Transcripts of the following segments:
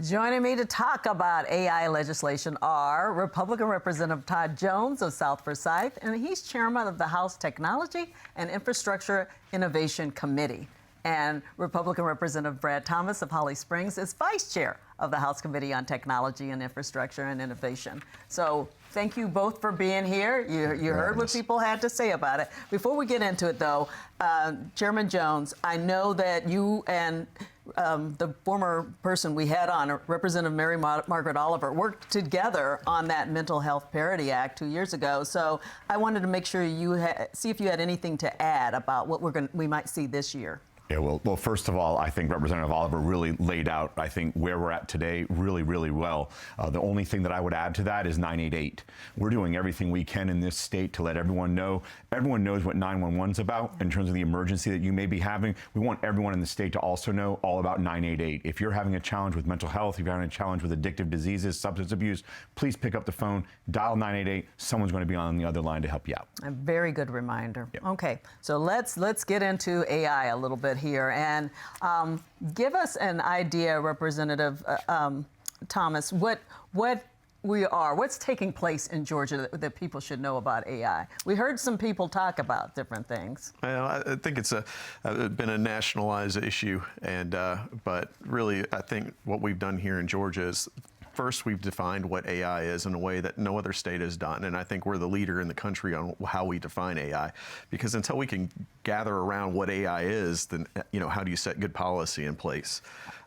Joining me to talk about AI legislation are Republican Representative Todd Jones of South Forsyth, and he's chairman of the House Technology and Infrastructure Innovation Committee. And Republican Representative Brad Thomas of Holly Springs is vice chair of the House Committee on Technology and Infrastructure and Innovation. So thank you both for being here. You heard what people had to say about it. Before we get into it, though, Chairman Jones, I know that you and the former person we had on, Representative Mary Margaret Oliver, worked together on that Mental Health Parity Act 2 years ago. So I wanted to make sure see if you had anything to add about what we might see this year. Yeah, well, first of all, I think Representative Oliver really laid out, I think, where we're at today really, really well. The only thing that I would add to that is 988. We're doing everything we can in this state to let everyone know. Everyone knows what 911 is about in terms of the emergency that you may be having. We want everyone in the state to also know all about 988. If you're having a challenge with mental health, if you're having a challenge with addictive diseases, substance abuse, please pick up the phone, dial 988. Someone's going to be on the other line to help you out. A very good reminder. Yep. Okay, so let's get into AI a little bit here, and give us an idea, Representative Thomas, what's taking place in Georgia that people should know about AI. We heard some people talk about different things. Well, I think it's been a nationalized issue, and but really, I think what we've done here in Georgia is, first, we've defined what AI is in a way that no other state has done, and I think we're the leader in the country on how we define AI. Because until we can gather around what AI is, then how do you set good policy in place?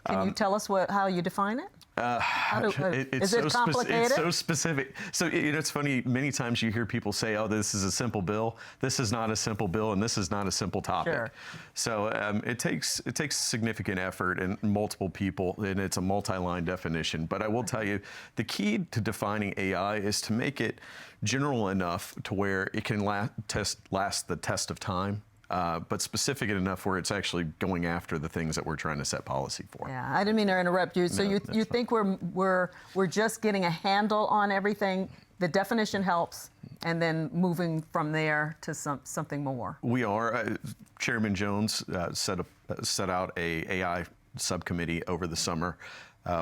Can you tell us how you define it? Is it complicated? It's so specific. So it's funny. Many times you hear people say, "Oh, this is a simple bill." This is not a simple bill, and this is not a simple topic. Sure. So it takes significant effort and multiple people, and it's a multi-line definition. But I will tell you, the key to defining AI is to make it general enough to where it can last the test of time. But specific enough where it's actually going after the things that we're trying to set policy for. Yeah, I didn't mean to interrupt you. So no, you think we're just getting a handle on everything? The definition helps, and then moving from there to something more. We are. Chairman Jones set out a AI subcommittee over the summer.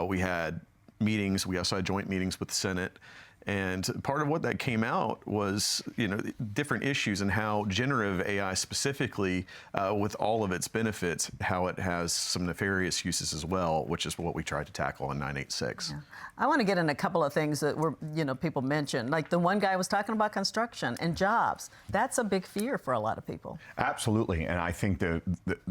We had meetings. We also had joint meetings with the Senate. And part of what that came out was, different issues and how generative AI specifically, with all of its benefits, how it has some nefarious uses as well, which is what we tried to tackle in 986. Yeah. I want to get in a couple of things that people mentioned. Like the one guy was talking about construction and jobs. That's a big fear for a lot of people. Absolutely, and I think the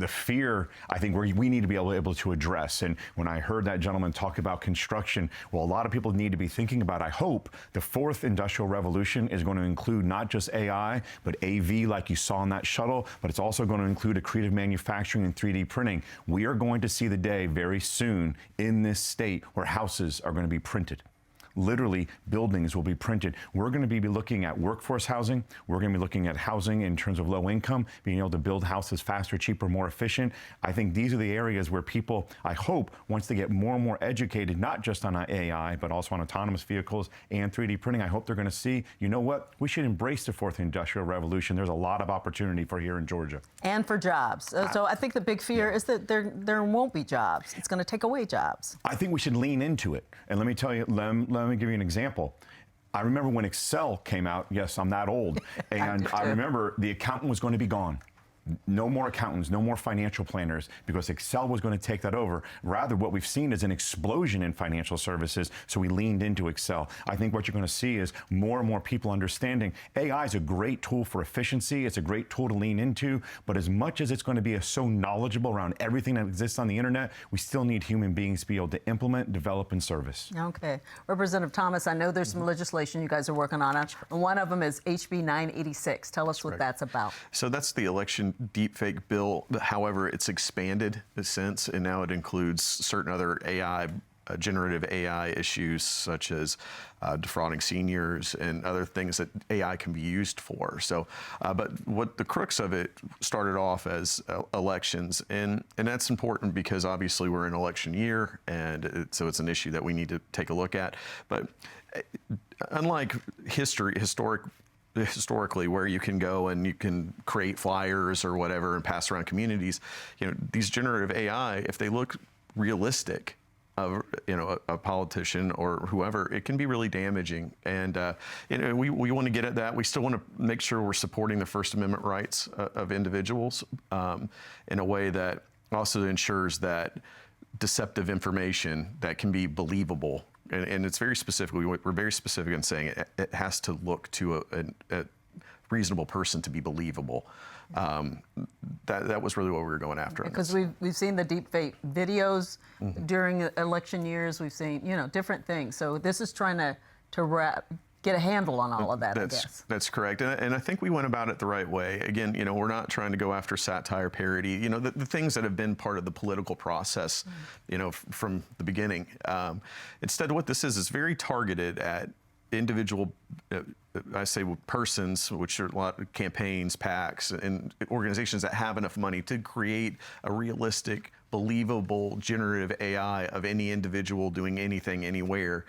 fear, I think we need to be able to address. And when I heard that gentleman talk about construction, well, a lot of people need to be thinking about, I hope, the fourth industrial revolution is going to include not just AI, but AV like you saw in that shuttle, but it's also going to include accretive manufacturing and 3D printing. We are going to see the day very soon in this state where houses are going to be printed. Literally, buildings will be printed. We're going to be looking at workforce housing. We're going to be looking at housing in terms of low income, being able to build houses faster, cheaper, more efficient. I think these are the areas where people, I hope, once they get more and more educated, not just on AI, but also on autonomous vehicles and 3D printing, I hope they're going to see, you know what, we should embrace the fourth industrial revolution. There's a lot of opportunity for here in Georgia. And for jobs. So I think the big fear is that there won't be jobs. It's going to take away jobs. I think we should lean into it. And let me tell you, let me give you an example. I remember when Excel came out. Yes, I'm that old. And I remember the accountant was going to be gone. No more accountants, no more financial planners, because Excel was going to take that over. Rather, what we've seen is an explosion in financial services, so we leaned into Excel. I think what you're going to see is more and more people understanding AI is a great tool for efficiency. It's a great tool to lean into, but as much as it's going to be so knowledgeable around everything that exists on the internet, we still need human beings to be able to implement, develop, and service. Okay. Representative Thomas, I know there's some legislation you guys are working on, and one of them is HB 986. Tell us what that's about. So that's the election deepfake bill. However, it's expanded since, and now it includes certain other generative AI issues, such as defrauding seniors and other things that AI can be used for. So, but what the crux of it started off as elections, and that's important because obviously we're in election year, and so it's an issue that we need to take a look at. But unlike historically, where you can go and you can create flyers or whatever and pass around communities, these generative AI, if they look realistic, a politician or whoever, it can be really damaging. And we want to get at that. We still want to make sure we're supporting the First Amendment rights of individuals in a way that also ensures that deceptive information that can be believable. And it's very specific. We're very specific in saying it has to look to a reasonable person to be believable. That was really what we were going after. Because we've seen the deep fake videos during election years. We've seen different things. So this is trying to get a handle on all of that. I guess that's correct, and I think we went about it the right way. Again, we're not trying to go after satire, parody, the things that have been part of the political process, from the beginning. Instead, what this is very targeted at individual, I say persons, which are a lot of campaigns, PACs, and organizations that have enough money to create a realistic, believable, generative AI of any individual doing anything, anywhere.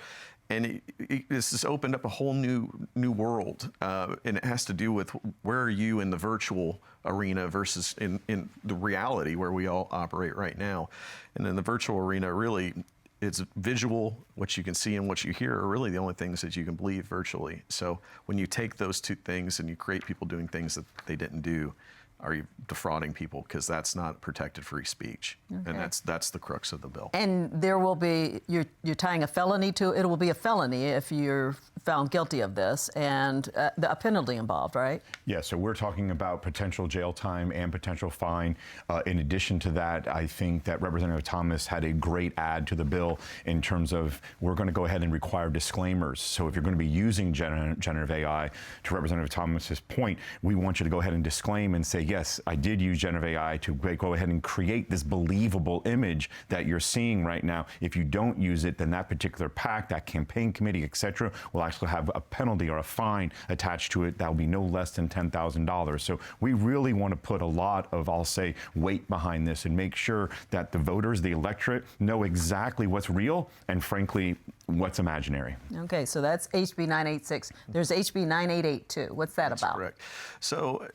And this has opened up a whole new world, and it has to do with where are you in the virtual arena versus in the reality where we all operate right now. And in the virtual arena, really, it's visual, what you can see and what you hear are really the only things that you can believe virtually. So when you take those two things and you create people doing things that they didn't do, are you defrauding people? Because that's not protected free speech. Okay. And that's the crux of the bill. And there will be, you're tying a felony to it. It will be a felony if you're found guilty of this, and a penalty involved, right? Yeah, so we're talking about potential jail time and potential fine. In addition to that, I think that Representative Thomas had a great add to the bill in terms of we're going to go ahead and require disclaimers. So if you're going to be using generative AI, to Representative Thomas's point, we want you to go ahead and disclaim and say, yes, I did use generative AI to go ahead and create this believable image that you're seeing right now. If you don't use it, then that particular PAC, that campaign committee, et cetera, will actually have a penalty or a fine attached to it that will be no less than $10,000. So we really want to put a lot of, I'll say, weight behind this and make sure that the voters, the electorate, know exactly what's real and, frankly, what's imaginary. Okay, so that's HB 986. There's HB 9882 too. What's that about? Correct. So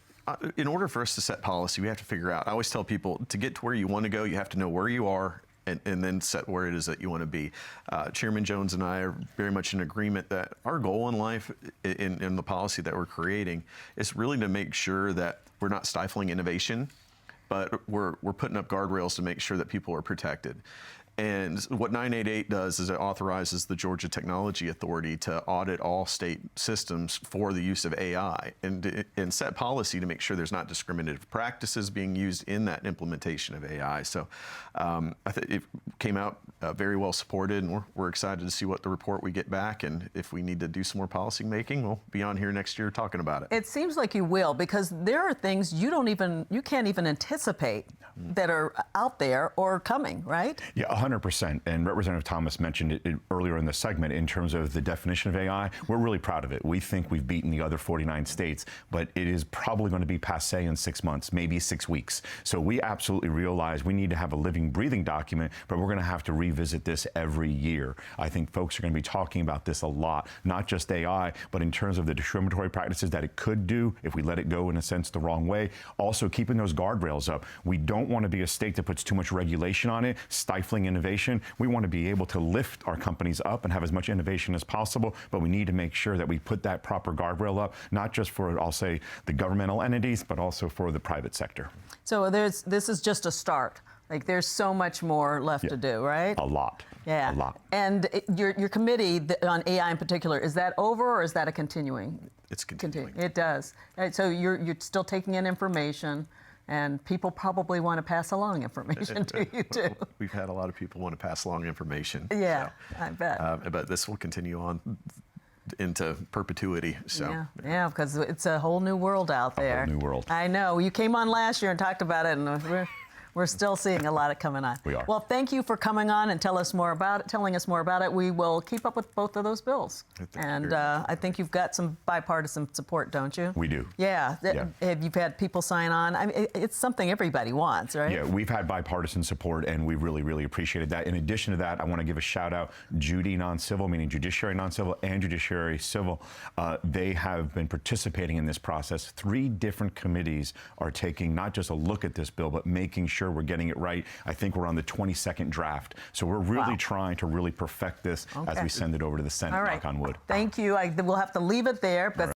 in order for us to set policy, we have to figure out, I always tell people, to get to where you want to go, you have to know where you are and then set where it is that you want to be. Chairman Jones and I are very much in agreement that our goal in life, in the policy that we're creating, is really to make sure that we're not stifling innovation, but we're putting up guardrails to make sure that people are protected. And what 988 does is it authorizes the Georgia Technology Authority to audit all state systems for the use of AI and set policy to make sure there's not discriminative practices being used in that implementation of AI. So I think it came out very well supported, and we're excited to see what the report we get back. And if we need to do some more policy making, we'll be on here next year talking about it. It seems like you will, because there are things you can't even anticipate that are out there or coming, right? Yeah, 100%. And Representative Thomas mentioned it earlier in the segment in terms of the definition of AI. We're really proud of it. We think we've beaten the other 49 states, but it is probably going to be passé in 6 months, maybe 6 weeks. So we absolutely realize we need to have a living, breathing document, but we're going to have to revisit this every year. I think folks are going to be talking about this a lot, not just AI, but in terms of the discriminatory practices that it could do if we let it go, in a sense, the wrong way. Also, keeping those guardrails up. We don't want to be a state that puts too much regulation on it, stifling innovation. We want to be able to lift our companies up and have as much innovation as possible, but we need to make sure that we put that proper guardrail up, not just for, I'll say, the governmental entities, but also for the private sector. So this is just a start. Like, there's so much more left to do, right? A lot. Yeah. A lot. And your committee on AI in particular, is that over or is that a continuing? It's continuing. It does. So you're still taking in information, and people probably want to pass along information to you too. We've had a lot of people want to pass along information. Yeah, so, I bet. But this will continue on into perpetuity. So yeah, because it's a whole new world out there. A whole new world. I know. You came on last year and talked about it, and we're still seeing a lot of coming on. We are. Well, thank you for coming on and telling us more about it. We will keep up with both of those bills. And I think you've got some bipartisan support, don't you? We do. Yeah. You've had people sign on. I mean, it's something everybody wants, right? Yeah, we've had bipartisan support, and we really, really appreciated that. In addition to that, I want to give a shout out, Judy Non-Civil, meaning Judiciary Non-Civil and Judiciary Civil. They have been participating in this process. 3 different committees are taking not just a look at this bill, but making sure sure we're getting it right. I think we're on the 22nd draft. So we're really Wow. trying to really perfect this as Okay. we send it over to the Senate, All right. knock on wood. Thank you. We'll have to leave it there because